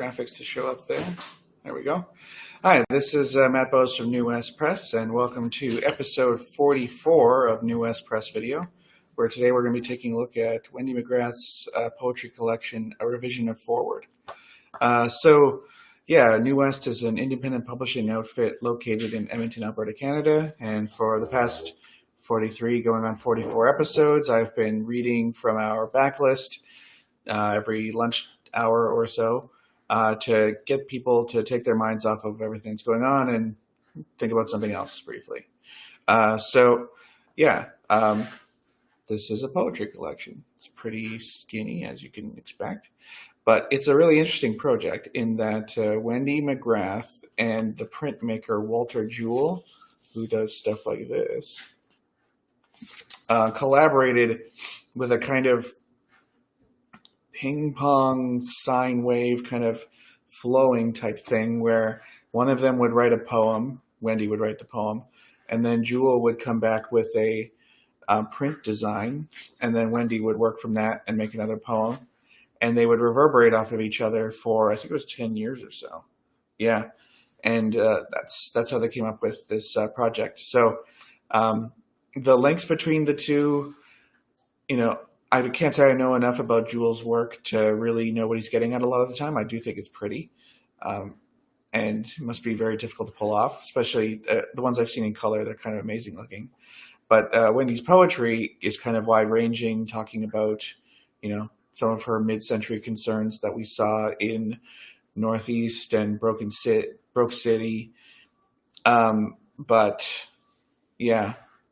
graphics to show up there. There we go. Hi, this is Matt Bose from NeWest Press, and welcome to episode 44 of NeWest Press Video, where today we're going to be taking a look at Wendy McGrath's poetry collection, A Revision of Forward. NeWest is an independent publishing outfit located in Edmonton, Alberta, Canada, and for the past 43 going on 44 episodes, I've been reading from our backlist every lunch hour or so to get people to take their minds off of everything that's going on and think about something else briefly. This is a poetry collection. It's pretty skinny, as you can expect, but it's a really interesting project in that Wendy McGrath and the printmaker Walter Jewell, who does stuff like this, collaborated with a kind of ping pong sine wave kind of flowing type thing where one of them would write a poem, Wendy would write the poem, and then Jewell would come back with a print design, and then Wendy would work from that and make another poem, and they would reverberate off of each other for, I think it was 10 years or so. Yeah, and that's how they came up with this project. So the links between the two, I can't say I know enough about Jewell's work to really know what he's getting at a lot of the time. I do think it's pretty, and it must be very difficult to pull off, especially the ones I've seen in color. They're kind of amazing looking. But Wendy's poetry is kind of wide-ranging, talking about, some of her mid-century concerns that we saw in Northeast and Broke City. Kind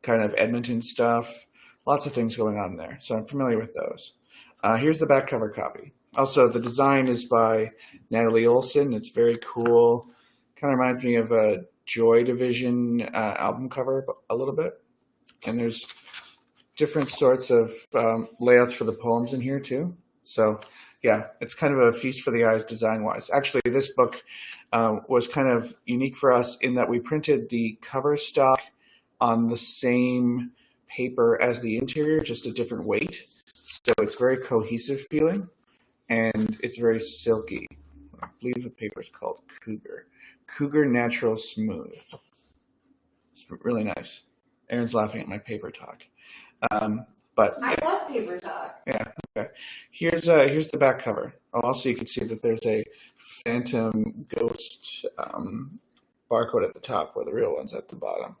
of Edmonton stuff. Lots of things going on there, so I'm familiar with those. Here's the back cover copy. Also, the design is by Natalie Olson. It's very cool. Kind of reminds me of a Joy Division album cover a little bit. And there's different sorts of layouts for the poems in here too. So yeah, it's kind of a feast for the eyes design-wise. Actually, this book was kind of unique for us in that we printed the cover stock on the same paper as the interior, just a different weight. So it's very cohesive feeling, and it's very silky. I believe the paper is called Cougar Natural Smooth. It's really nice. Aaron's laughing at my paper talk. I love paper talk. Yeah, okay. Here's the back cover. Also, you can see that there's a phantom ghost barcode at the top where the real one's at the bottom.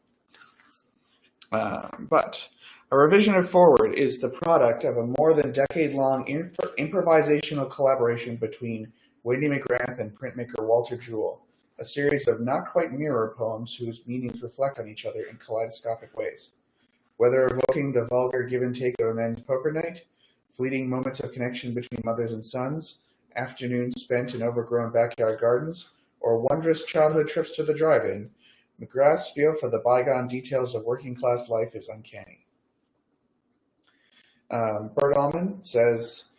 But A Revision of Forward is the product of a more than decade-long improvisational collaboration between Wendy McGrath and printmaker Walter Jewell, a series of not-quite mirror poems whose meanings reflect on each other in kaleidoscopic ways. Whether evoking the vulgar give-and-take of a men's poker night, fleeting moments of connection between mothers and sons, afternoons spent in overgrown backyard gardens, or wondrous childhood trips to the drive-in, McGrath's feel for the bygone details of working-class life is uncanny. Bert Allman says,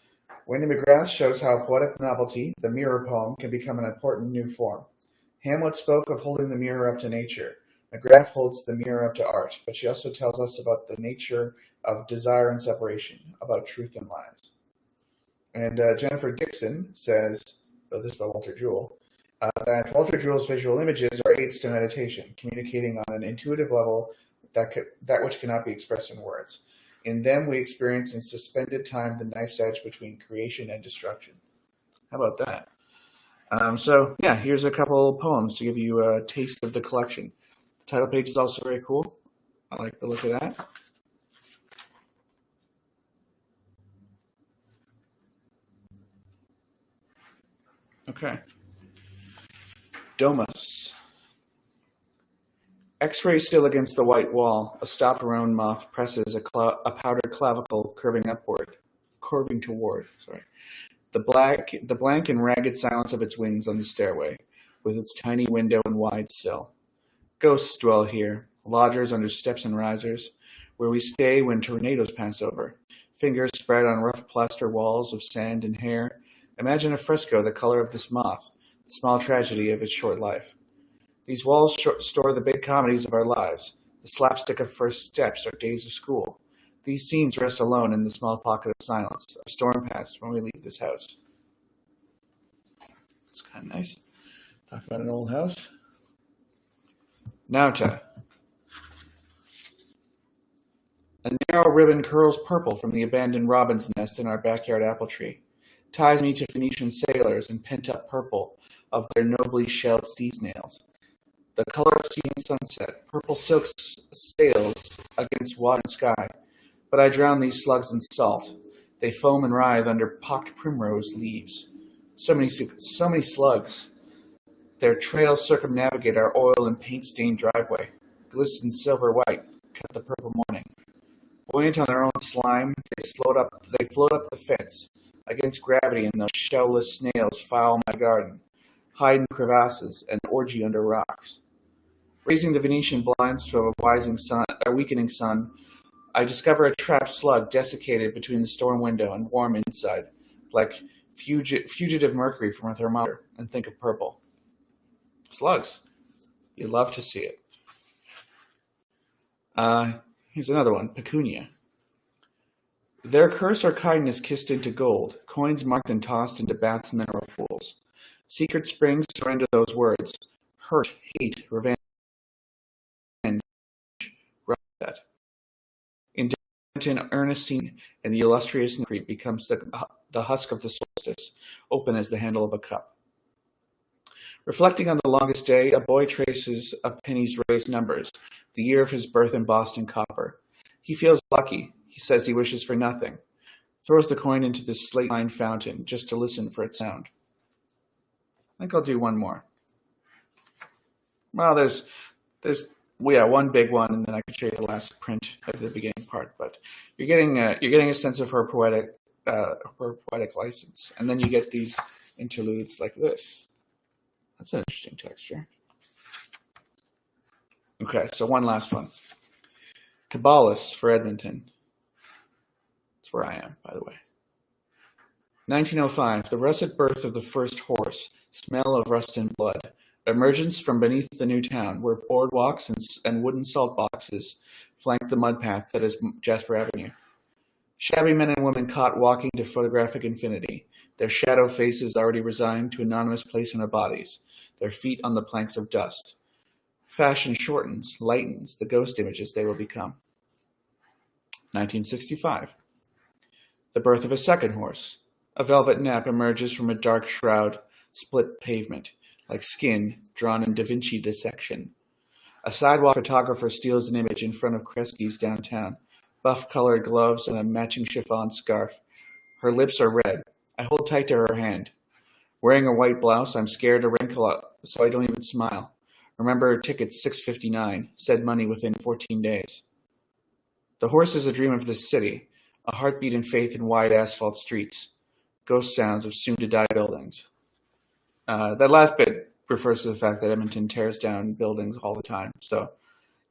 Wendy McGrath shows how poetic novelty, the mirror poem, can become an important new form. Hamlet spoke of holding the mirror up to nature. McGrath holds the mirror up to art, but she also tells us about the nature of desire and separation, about truth and lies. And Jennifer Dixon says, this is by Walter Jewell, that Walter Jewell's visual images are aids to meditation, communicating on an intuitive level that which cannot be expressed in words. In them, we experience in suspended time the knife's edge between creation and destruction. How about that? Here's a couple poems to give you a taste of the collection. The title page is also very cool. I like the look of that. Okay. Domus. X-ray still against the white wall, a stopped roan moth presses a powdered clavicle curving toward. The blank and ragged silence of its wings on the stairway, with its tiny window and wide sill. Ghosts dwell here, lodgers under steps and risers, where we stay when tornadoes pass over, fingers spread on rough plaster walls of sand and hair. Imagine a fresco the color of this moth, the small tragedy of its short life. These walls store the big comedies of our lives, the slapstick of first steps or days of school. These scenes rest alone in the small pocket of silence, a storm past when we leave this house. It's kind of nice. Talk about an old house. Nauta. A narrow ribbon curls purple from the abandoned robin's nest in our backyard apple tree, ties me to Phoenician sailors and pent-up purple of their nobly shelled sea snails. The color of sea and sunset, purple silk sails against water and sky, but I drown these slugs in salt. They foam and writhe under pocked primrose leaves. So many slugs. Their trails circumnavigate our oil and paint-stained driveway, glisten silver white, cut the purple morning. Buoyant on their own slime, they float up the fence. Against gravity, and those shellless snails foul my garden, hide in crevasses and orgy under rocks. Raising the Venetian blinds to a weakening sun, I discover a trapped slug desiccated between the storm window and warm inside, like fugitive mercury from a thermometer, and think of purple. Slugs. You love to see it. Here's another one, pecunia. Their curse or kindness kissed into gold, coins marked and tossed into Bath's mineral pools. Secret springs surrender those words, hurt, hate, revenge, that. Indifferent earnest scene, and the illustrious creep becomes the husk of the solstice, open as the handle of a cup. Reflecting on the longest day, a boy traces a penny's raised numbers, the year of his birth in Boston copper. He feels lucky. He says he wishes for nothing. Throws the coin into the slate-lined fountain just to listen for its sound. I think I'll do one more. Well, there's one big one, and then I could show you the last print of the beginning part. But you're getting a sense of her poetic license, and then you get these interludes like this. That's an interesting texture. Okay, so one last one. Cabalist for Edmonton. That's where I am, by the way. 1905, the russet birth of the first horse, smell of rust and blood. Emergence from beneath the new town, where boardwalks and wooden salt boxes flank the mud path that is Jasper Avenue. Shabby men and women caught walking to photographic infinity, their shadow faces already resigned to anonymous placement of bodies, their feet on the planks of dust. Fashion shortens, lightens the ghost images they will become. 1965. The birth of a second horse. A velvet nap emerges from a dark shroud, split pavement, like skin drawn in Da Vinci dissection. A sidewalk photographer steals an image in front of Kresge's downtown, buff-colored gloves and a matching chiffon scarf. Her lips are red. I hold tight to her hand. Wearing a white blouse, I'm scared to wrinkle up, so I don't even smile. Remember tickets $6.59, said money within 14 days. The horse is a dream of this city, a heartbeat and faith in wide asphalt streets, ghost sounds of soon-to-die buildings. That last bit refers to the fact that Edmonton tears down buildings all the time. So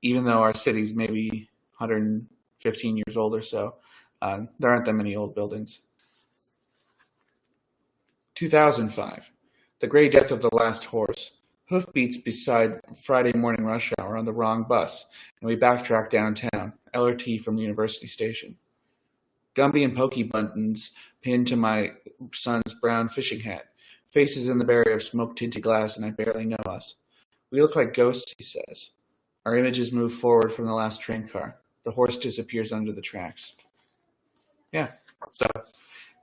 even though our city's maybe 115 years old or so, there aren't that many old buildings. 2005, the gray death of the last horse. Hoofbeats beside Friday morning rush hour on the wrong bus, and we backtrack downtown, LRT from the University Station. Gumby and pokey buttons pinned to my son's brown fishing hat, faces in the barrier of smoke-tinted glass, and I barely know us. We look like ghosts, he says. Our images move forward from the last train car. The horse disappears under the tracks. Yeah, so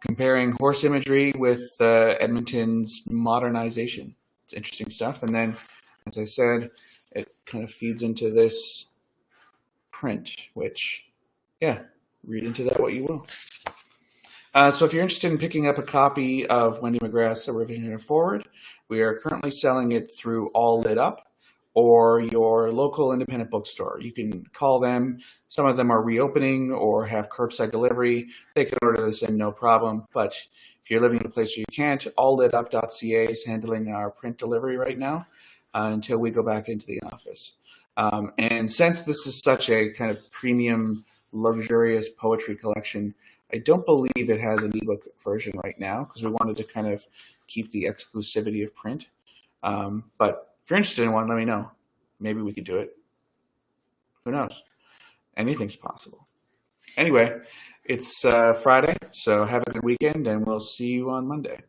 comparing horse imagery with Edmonton's modernization. It's interesting stuff. And then, as I said, it kind of feeds into this print, which, yeah, read into that what you will. So if you're interested in picking up a copy of Wendy McGrath's A Revision and Forward, we are currently selling it through All Lit Up or your local independent bookstore. You can call them. Some of them are reopening or have curbside delivery. They can order this in no problem. But if you're living in a place where you can't, alllitup.ca is handling our print delivery right now until we go back into the office. And since this is such a kind of premium, luxurious poetry collection, I don't believe it has an ebook version right now because we wanted to kind of keep the exclusivity of print. But if you're interested in one, let me know. Maybe we could do it. Who knows? Anything's possible. Anyway, it's Friday, so have a good weekend, and we'll see you on Monday.